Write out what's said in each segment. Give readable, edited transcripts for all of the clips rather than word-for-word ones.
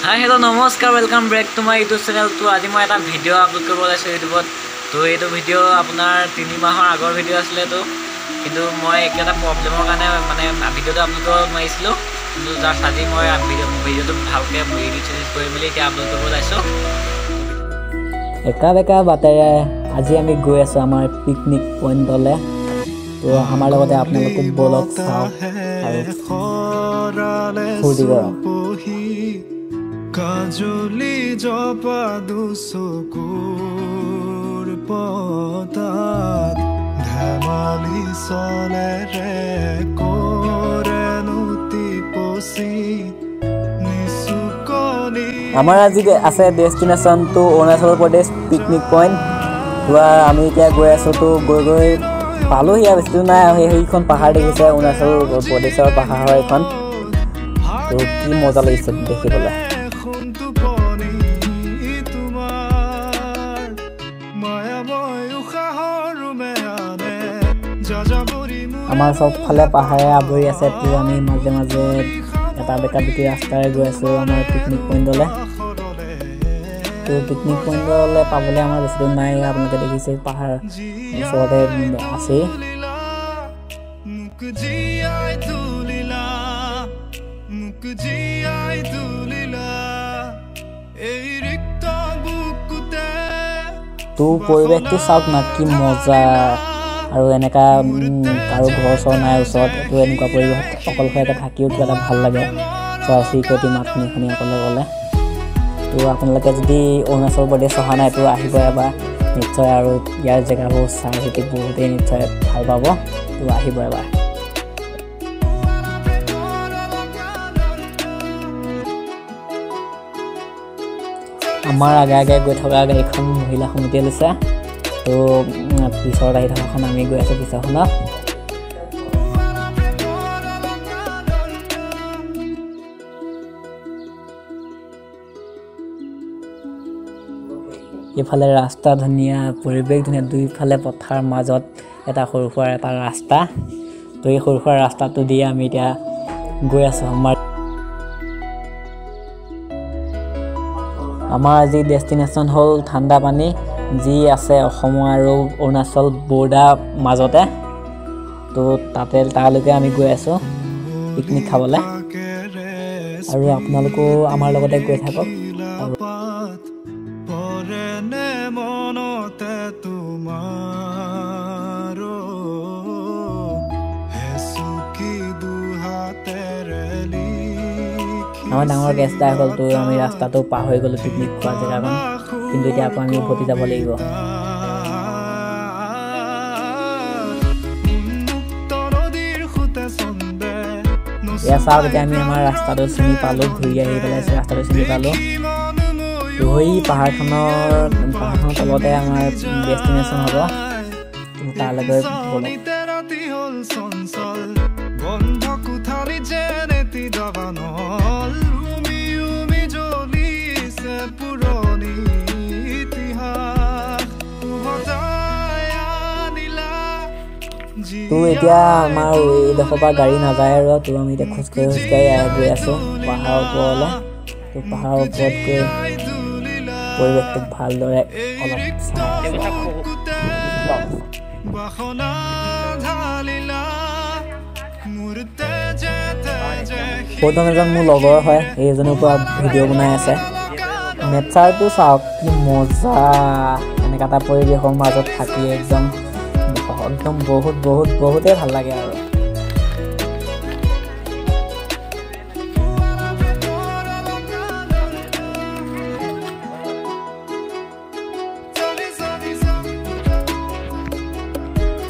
हाय hello नमस्कार welcome back to my YouTube channel. तो आज मैं এটা ভিডিও আপলোড কৰিব লৈছো ইউটিউবত। তো এইটো ভিডিও আপোনাৰ 3 মাহৰ আগৰ ভিডিও আছিল তো, কিন্তু মই একটা প্ৰবলেমৰ কাৰণে মানে ভিডিওটো আপলোড কৰিব নোৱাৰিছিলো। কিন্তু যাৰ সাজি মই ভিডিওটো ভালকে এডিট কৰি মেলি এতিয়া আপলোড কৰিব লৈছো। একা বেকা বাটেৰে আজি আমি গৈ আছো আমাৰ পিকনিক পইণ্টলৈ। তো আমাৰ লগতে আপোনালোকে ব্লগ চাওক আৰু ফূৰ্তি কৰক। কাজলি জপা দুচকুৰ পতাত ধেমালি চলে ৰে কৰে নুতি পচি নিচুকনি। আমাৰ আজি আছে destination two Arunachal Pradesh picnic point. তো আমি এতিয়া গৈ আছো। তো গৈ পালোহি আৰু বেছি নাই। সেইখন পাহাৰ দেখিছে, অৰুণাচল প্ৰদেশৰ পাহাৰ হয় এইখন। তো কি মজা লাগিছে দেখিবলৈ। আমাৰ চবফালে পাহাৰে আৱৰি আছে। তো আমি মাজে মাজে এটা বেকা বেকি ৰাস্তাৰে গৈ আছো আমাৰ পিকনিক পইণ্টলৈ। তো পিকনিক পইণ্টলৈ পাবলৈ আমাৰ বেছি দূৰ নাই। আপোনালোকে দেখিছে পাহাৰ ওচৰতে আছেই। তো পৰিৱেশটো চাওক না, কি মজা। আৰু এনেকা কাৰো ঘৰ চৰ নাই ওচৰত। তো এনেকুৱা পৰিৱেশত অকলশৰীয়াকৈ থাকিও কিবা এটা ভাল লাগে, চৰাই চিৰিকটি মাত শুনি শুনি অকলে গ'লে। তো আপোনালোকে যদি অৰুণাচল প্ৰদেশ অহা নাই তো আহিব এবাৰ নিশ্চয়, আৰু ইয়াৰ জেগাবোৰ চাই চিতি বহুতেই নিশ্চয় ভাল পাব। তো আহিব এবাৰ। আমাৰ আগে আগে গৈ থকা গাড়ীখন মহিলা সমিতিয়ে লৈছে। তো পিছত আহি থকাখন আমি গৈ আছোঁ পিছৰখনত। এইফালে ৰাস্তা ধুনীয়া, পৰিৱেশ ধুনীয়া, দুইফালে পথাৰ মাজত এটা সৰু সুৰা এটা ৰাস্তা। তো এই সৰু সুৰা ৰাস্তাটো দি আমি এতিয়া গৈ আছোঁ। আমাৰ আজি ডেষ্টিনেশ্যন হ'ল ঠাণ্ডা পানী, যি আছে অসম আৰু অৰুণাচল বৰ্ডাৰ মাজতে। তো তালৈকে আমি গৈ আছোঁ পিকনিক খাবলৈ। আৰু আপোনালোকেও আমাৰ লগতে গৈ থাকক। আমাৰ ডাঙৰ গেছ এটা হৈ গ'ল। তো আমি ৰাস্তাটো পাৰ হৈ গ'লোঁ পিকনিক খোৱা জেগাখন, কিন্তু এতিয়া আকৌ আমি উভতি যাব লাগিব। এয়া চাওক, এতিয়া আমি আমাৰ ৰাস্তাটো চিনি পালোঁ, ঘূৰি আহি পেলাই ৰাস্তাটো চিনি পালোঁ। তো সেই পাহাৰখনৰ তলতে আমাৰ ডেষ্টিনেশ্যন হ'ব। তালৈকে ব'লক। তো এতিয়া আমাৰ এইডোখৰ পৰা গাড়ী নাযায় আৰু। তো আমি এতিয়া খোজকাঢ়ি গৈ আছোঁ পাহাৰৰ ওপৰলৈ। তো পাহাৰৰ ওপৰত গৈ পৰিৱেশটো ভালদৰে অলপ গৌতম এজন মোৰ লগৰ হয়, এইজনৰ পৰা ভিডিঅ' বনাই আছে। নেচাৰটো চাওক, কি মজা। এনেকুৱা এটা পৰিৱেশৰ মাজত থাকি একদম বহুতেই ভাল লাগে আৰু।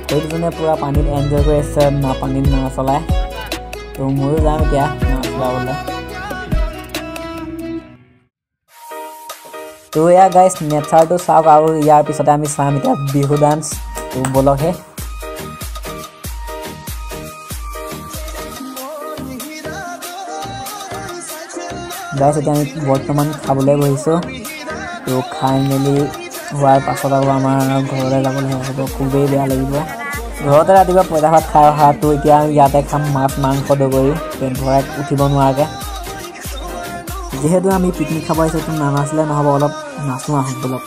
দুজনে পুৰা পানীত এনজয় কৰি আছে, পানীত নাও চলাই। তো ময়ো যাম এতিয়া নাও চলাবলৈ। তো এয়া গাইজ নেচাৰটো চাওক, আৰু ইয়াৰ পিছতে আমি চাম এতিয়া বিহু ডান্স। তো ব'লকহে। গাইজ এতিয়া আমি বৰ্তমান খাবলৈ বহিছোঁ। তো খাই মেলি হোৱাৰ পাছত আৰু আমাৰ ঘৰলৈ যাবলৈ হ'ব, খুবেই বেয়া লাগিব। ঘৰতে ৰাতিপুৱা পইতা ভাত খাই অহাটো এতিয়া ইয়াতে খাম মাছ মাংস দগৰি পেট ভৰাই উঠিব নোৱাৰাকৈ। যিহেতু আমি পিকনিক খাব আহিছোঁ তো নানাচিলে নহ'ব অলপ নাচো আহোঁ বলক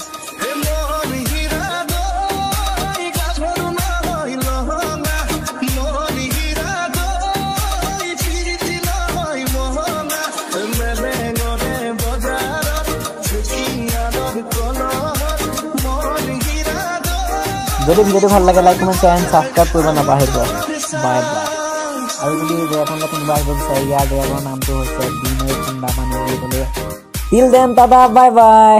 যদি ভিডিওটো ভাল লাগে like comment share and subscribe কৰিব নাপাহৰিব বাই বাই আৰু যদি জেগাখনলৈ কোনোবা আহিব বিচাৰে ইয়াৰ জেগাখনৰ নামটো হৈছে বিনয় কুণ্ডা পানী বুলি ক'লে till then tata bye bye